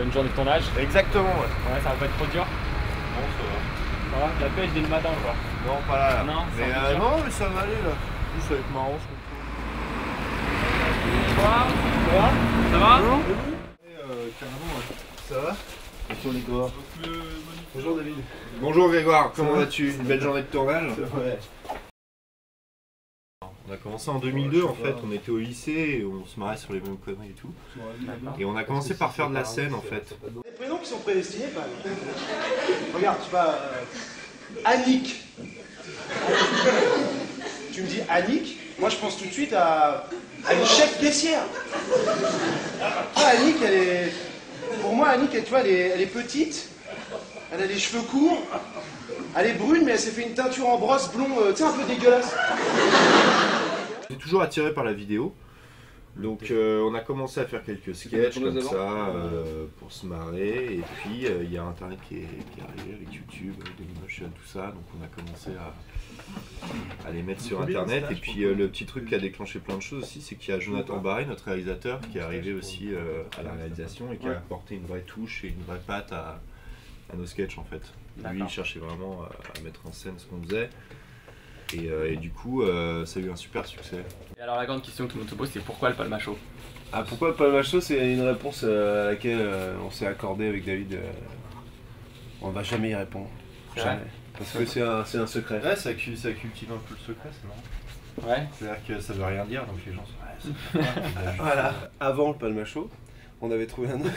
une journée de tournage. Exactement, ouais. Ouais, ça va pas être trop dur. Bon, ça va. Ça va, la pêche dès le matin quoi. Non, pas là. Non, mais non, mais ça va aller là. Plus ça va être marrant, je Ça va? Ça va? carrément, ouais. Ça va? Bonjour Grégoire. Bonjour David. Bonjour Grégoire, comment vas-tu? Une belle journée de tournage? Ouais. On a commencé en 2002 en fait, on était au lycée et on se marrait sur les mêmes conneries et tout. Et on a commencé par faire de la scène en fait. Les prénoms qui sont prédestinés quand même. Regarde, tu vas. Annick. Tu me dis Annick, moi je pense tout de suite à une chef caissière. Tu vois, Annick, elle est. Pour moi, Annick, tu vois, elle est petite, elle a les cheveux courts, elle est brune, mais elle s'est fait une teinture en brosse blond, tu sais, un peu dégueulasse. J'étais toujours attiré par la vidéo. Donc on a commencé à faire quelques sketchs comme ça pour se marrer et puis il y a internet qui est arrivé avec YouTube, Dailymotion, tout ça, donc on a commencé à les mettre sur internet et puis le petit truc qui a déclenché plein de choses aussi, c'est qu'il y a Jonathan Barré, notre réalisateur, qui est arrivé aussi à la réalisation et qui a apporté une vraie touche et une vraie patte à nos sketchs en fait. Lui il cherchait vraiment à mettre en scène ce qu'on faisait. Et du coup, ça a eu un super succès. Et alors la grande question que tout le monde se pose, c'est pourquoi le palmacho? Ah, pourquoi le palmacho? C'est une réponse à laquelle on s'est accordé avec David. On va jamais y répondre. Jamais. Parce que c'est un secret. Ouais, ça cultive un peu le secret, c'est marrant. Ouais. C'est-à-dire que ça veut rien dire, donc les gens sont Voilà. Avant le palmacho, on avait trouvé un autre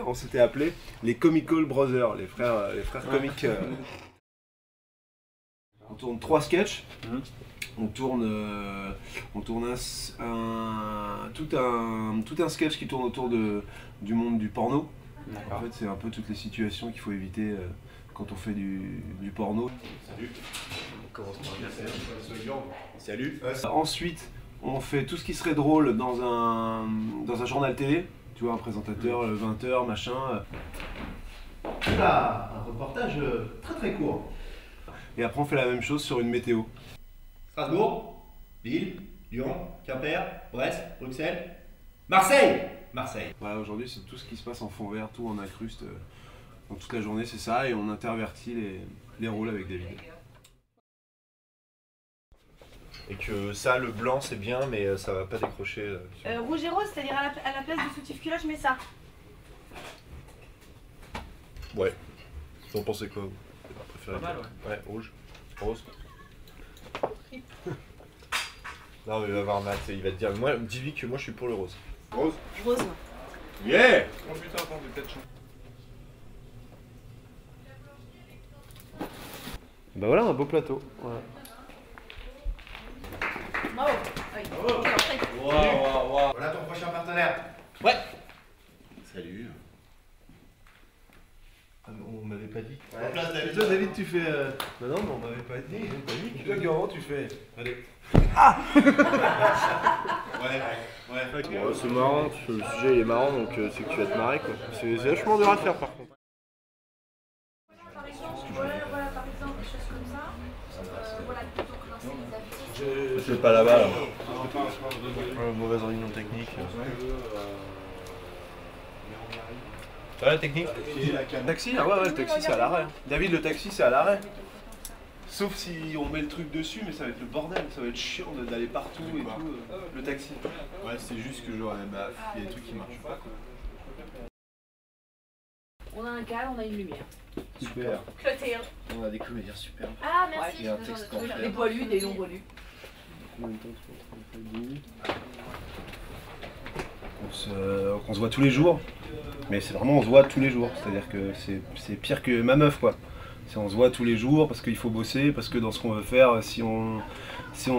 on s'était appelé les Comical Brothers, les frères comiques. On tourne 3 sketchs. On tourne tout un sketch qui tourne autour du monde du porno. En fait, c'est un peu toutes les situations qu'il faut éviter quand on fait du porno. Salut. On commence par salut. Ensuite, on fait tout ce qui serait drôle dans un journal télé. Tu vois, un présentateur, 20h, machin. Là, un reportage très très court. Et après, on fait la même chose sur une météo. Strasbourg, Lille, Lyon, Quimper, Brest, Bruxelles, Marseille. Voilà, aujourd'hui, c'est tout ce qui se passe en fond vert, tout en incruste. Dans toute la journée, c'est ça, et on intervertit les rôles avec David. Et que ça, le blanc, c'est bien, mais ça va pas décrocher. Rouge et rose, c'est-à-dire à la place du soutif culotte, je mets ça. Ouais. Vous en pensez quoi, vous? Pas mal, ouais. Rouge. Rose. Non, mais il va voir Matt et il va te dire, moi, dis-lui que moi je suis pour le rose. Rose. Rose. Yeah. Oh putain, attends, j'ai peut-être chaud. Bah voilà, un beau plateau. Voilà. Bravo. Voilà ton prochain partenaire. Ouais. Salut. On m'avait pas dit. En place Et David. toi, David, tu fais. Bah non, mais on m'avait pas dit. Toi, Guérin, tu fais. Allez. Ouais, c'est marrant, le sujet il est marrant, donc c'est que tu vas te marrer quoi. C'est vachement dur à faire par contre. Par exemple, voilà, par exemple, des choses comme ça. Voilà, plutôt que l'instant, les affiches. C'est pas là-bas là. Mauvaise réunion technique. Ça va la technique? Taxi, ah ouais, le taxi c'est à l'arrêt. David, le taxi c'est à l'arrêt. Sauf si on met le truc dessus, mais ça va être le bordel, ça va être chiant d'aller partout et tout. Le taxi. Ouais, c'est juste que genre, bah, il y a des trucs qui marchent pas quoi. On a un cadre, on a une lumière. Super. Cloté. On a des comédiens super. Ah, merci. Il y a un texte qu'on fait. Des poilus, des non poilus. On se voit tous les jours, mais c'est vraiment on se voit tous les jours, c'est-à-dire que c'est pire que ma meuf quoi. On se voit tous les jours parce qu'il faut bosser, parce que dans ce qu'on veut faire, si on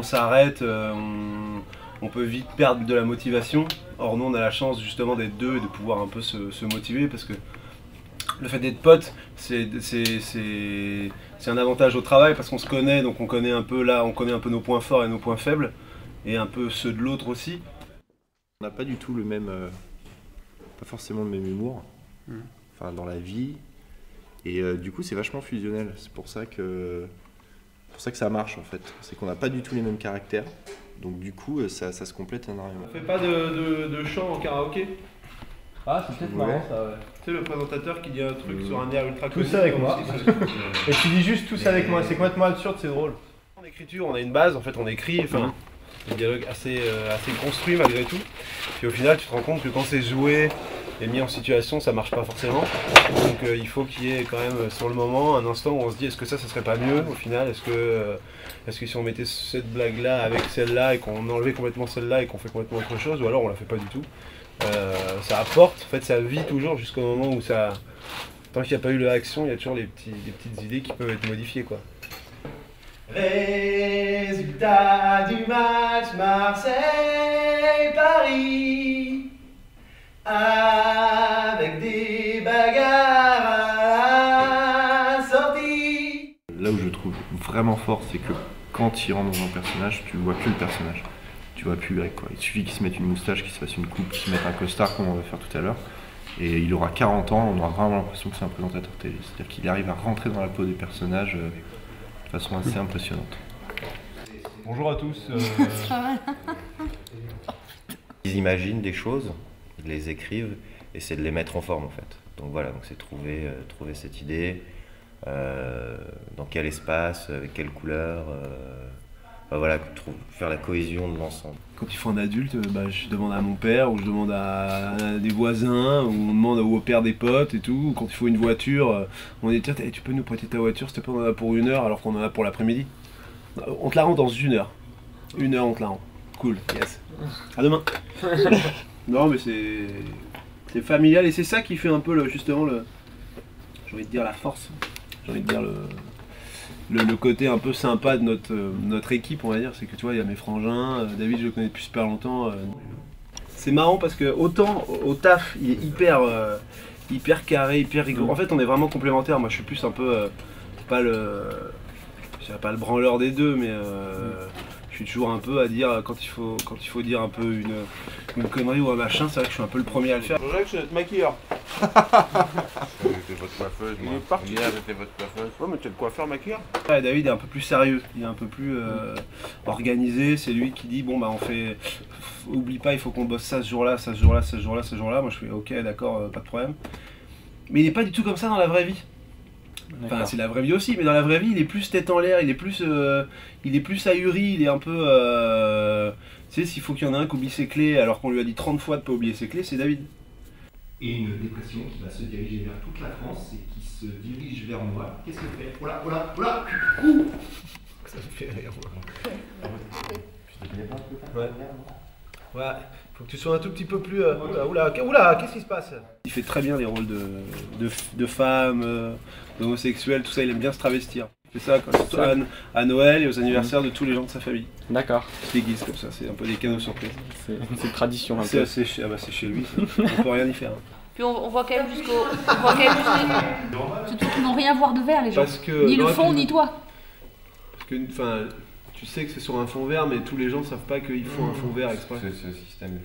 s'arrête, on peut vite perdre de la motivation. Or nous on a la chance justement d'être deux et de pouvoir un peu se motiver parce que le fait d'être potes, c'est un avantage au travail parce qu'on se connaît, donc on connaît un peu nos points forts et nos points faibles, et un peu ceux de l'autre aussi. On n'a pas du tout le même, pas forcément le même humour, enfin dans la vie, et du coup c'est vachement fusionnel. C'est pour ça pour ça que ça marche en fait. C'est qu'on n'a pas du tout les mêmes caractères. Donc du coup, ça se complète énormément. On fait pas de chant en karaoké? Ah, c'est peut-être marrant ça, ouais. Tu sais, le présentateur qui dit un truc sur un air ultra Tous avec moi. Et tu dis juste tous avec moi, c'est complètement absurde, c'est drôle. En écriture, on a une base, en fait on écrit, enfin, un dialogue assez construit malgré tout. Puis au final, tu te rends compte que quand c'est joué et mis en situation, ça marche pas forcément. Donc il faut qu'il y ait quand même sur le moment un instant où on se dit est-ce que ça serait pas mieux au final? Est-ce que si on mettait cette blague là avec celle-là et qu'on enlevait complètement celle-là et qu'on fait complètement autre chose, ou alors on la fait pas du tout. Ça apporte, en fait ça vit toujours jusqu'au moment où ça... Tant qu'il n'y a pas eu l'action, il y a toujours des petites idées qui peuvent être modifiées quoi. Résultat du match Marseille-Paris, avec des bagarres à la sortie. Là où je trouve vraiment fort, c'est que quand il rentre dans un personnage, tu vois plus le personnage. Tu vois plus Greg quoi. Il suffit qu'il se mette une moustache, qu'il se fasse une coupe, qu'il se mette un costard comme on va faire tout à l'heure. Et il aura 40 ans, on aura vraiment l'impression que c'est un présentateur télé. C'est-à-dire qu'il arrive à rentrer dans la peau des personnages de façon assez impressionnante. Bonjour à tous. Ils imaginent des choses, ils les écrivent et c'est de les mettre en forme en fait. Donc voilà, donc c'est trouver cette idée, dans quel espace, avec quelle couleur, voilà, faire la cohésion de l'ensemble. Quand il faut un adulte, je demande à mon père, ou je demande à des voisins, ou on demande au père des potes et tout. Quand il faut une voiture, on dit tiens, tu peux nous prêter ta voiture, s'il te plaît, on en a pour 1 heure alors qu'on en a pour l'après-midi. On te la rend dans 1 heure. 1 heure on te la rend. Cool, yes. À demain. Non mais c'est familial et c'est ça qui fait un peu justement j'ai envie de dire la force. J'ai envie de dire le côté un peu sympa de notre équipe, on va dire, c'est que tu vois, il y a mes frangins, David je le connais depuis super longtemps. C'est marrant parce que autant au taf il est hyper carré, hyper rigoureux. En fait on est vraiment complémentaires, moi je suis plus un peu pas le branleur des deux, mais je suis toujours un peu à dire quand il faut dire un peu une connerie ou un machin, c'est vrai que je suis un peu le premier à le faire. Jean-Jacques, je suis notre maquilleur. J'étais votre coiffeuse, moi. Hier, j'étais votre coiffeuse. Ouais, mais tu es le coiffeur maquilleur. Ouais, David est un peu plus sérieux, il est un peu plus organisé. C'est lui qui dit bon, bah on fait. Oublie pas, il faut qu'on bosse ça ce jour-là, ça ce jour-là, ça ce jour-là, ce jour-là. Moi je fais ok, d'accord, pas de problème. Mais il n'est pas du tout comme ça dans la vraie vie. Enfin, c'est la vraie vie aussi, mais dans la vraie vie, il est plus tête en l'air, il est plus ahuri, il est un peu. Tu sais, s'il faut qu'il y en ait un qui oublie ses clés alors qu'on lui a dit 30 fois de ne pas oublier ses clés, c'est David. Et une dépression qui va se diriger vers toute la France et qui se dirige vers moi. Qu'est-ce qu'elle fait? Oh là, oh là, oh là! Ça me fait rire, moi. Ouais. Ouais, faut que tu sois un tout petit peu plus. Oula, qu'est-ce qui se passe? Il fait très bien les rôles de femmes, d'homosexuels, tout ça, il aime bien se travestir. Il fait ça quand à Noël et aux anniversaires de tous les gens de sa famille. D'accord. Il se déguise comme ça, c'est un peu des cadeaux surprises. C'est une tradition un peu. peu. C'est chez lui, ça. On peut rien y faire. Puis on voit quand même jusqu'au. Surtout qu'ils n'ont rien à voir de vert, les gens. Ni le fond, ni toi. Parce que, enfin, tu sais que c'est sur un fond vert, mais tous les gens ne savent pas qu'il faut un fond vert exprès. C'est ce système.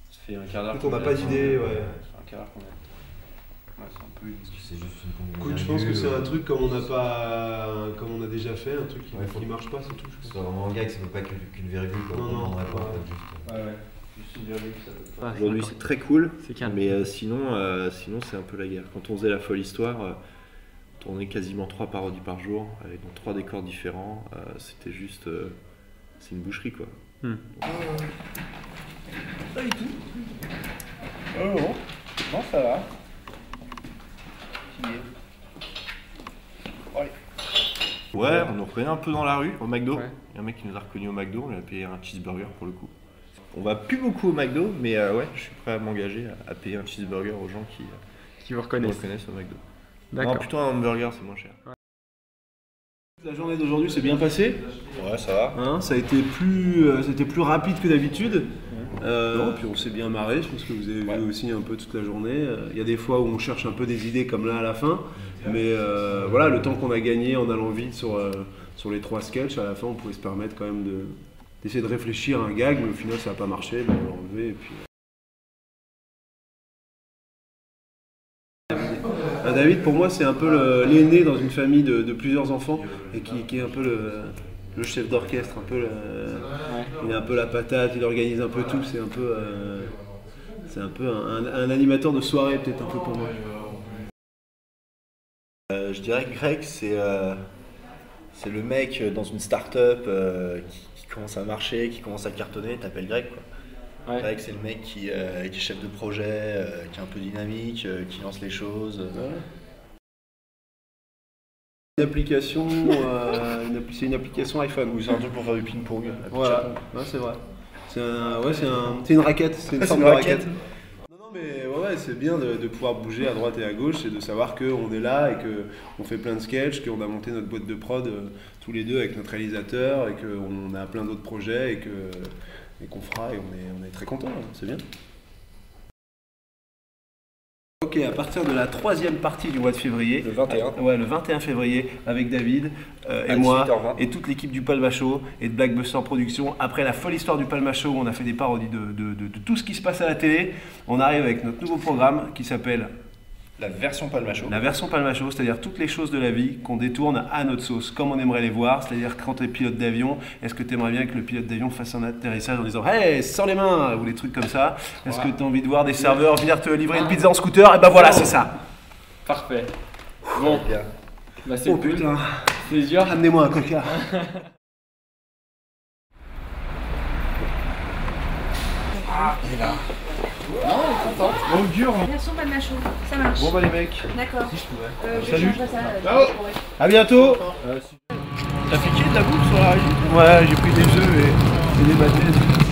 Ça fait un quart d'heure. On n'a pas d'idée, ouais. C'est un quart d'heure qu'on a. Ouais, c'est un peu. C'est juste une Écoute, je pense que c'est un truc comme on a déjà fait, un truc qui marche pas, c'est tout. C'est vraiment un gag, ça ne peut pas qu'une virgule. Non, Ouais. Aujourd'hui c'est très cool, mais sinon c'est un peu la guerre. Quand on faisait la folle histoire, on tournait quasiment 3 parodies par jour, avec 3 décors différents, c'était juste... c'est une boucherie quoi. Pas du tout. Oh non, ça va. Ouais, on nous reconnaît un peu dans la rue, au McDo. Il y a un mec qui nous a reconnus au McDo, on lui a payé un cheeseburger pour le coup. On va plus beaucoup au McDo, mais ouais, je suis prêt à m'engager à payer un cheeseburger aux gens qui vous reconnaissent au McDo. D'accord. Non, plutôt un hamburger, c'est moins cher. La journée d'aujourd'hui s'est bien passée. Ouais, ça va. Hein, ça a été plus rapide que d'habitude. Puis on s'est bien marré, je pense que vous avez vu aussi un peu toute la journée. Il y a des fois où on cherche un peu des idées comme là à la fin. Mais voilà, le temps qu'on a gagné en allant vite sur les 3 sketchs, à la fin on pouvait se permettre quand même d'essayer de réfléchir à un gag, mais au final ça n'a pas marché, donc on l'a enlevé et puis... David, pour moi, c'est un peu l'aîné dans une famille de plusieurs enfants et qui est un peu le chef d'orchestre, il a un peu la patate, il organise un peu tout, c'est un peu un animateur de soirée peut-être un peu pour moi. Je dirais que Greg, c'est le mec dans une start-up qui commence à marcher, qui commence à cartonner, t'appelles Greg quoi. Ouais. Greg, c'est le mec qui est chef de projet, qui est un peu dynamique, qui lance les choses. Une application, c'est une application iPhone. Ou c'est un truc pour faire du ping-pong. Voilà, ouais, c'est vrai. C'est une raquette, c'est une forme de raquette. Non, mais ouais, c'est bien de pouvoir bouger à droite et à gauche et de savoir qu'on est là et qu'on fait plein de sketchs, qu'on a monté notre boîte de prod tous les deux avec notre réalisateur et qu'on a plein d'autres projets et qu'on fera et on est très contents, c'est bien. Ok, à partir de la 3e partie du mois de février, le 21. Ouais, le 21 février, avec David et moi et toute l'équipe du Palma Show et de Blackbuster Productions. Après la folle histoire du Palma Show où on a fait des parodies de tout ce qui se passe à la télé, on arrive avec notre nouveau programme qui s'appelle la version Palma Show. La version Palma Show, c'est-à-dire toutes les choses de la vie qu'on détourne à notre sauce, comme on aimerait les voir. C'est-à-dire quand tu es pilote d'avion, est-ce que tu aimerais bien que le pilote d'avion fasse un atterrissage en disant « Hey, sans les mains !» ou des trucs comme ça. Est-ce que tu as envie de voir des serveurs venir te livrer une pizza en scooter? Et ben voilà, c'est ça. Parfait. Bon, bah c'est cool. Putain. C'est dur. Amenez-moi un coca. Il est là. Non, on est content. Bon, dur. Version Palma Show, ça marche. Bon bah les mecs. D'accord. Si je pouvais. Salut. Je ça, À bientôt. T'as piqué de la bouffe sur la régie? Ouais, j'ai pris des œufs et des pâtés.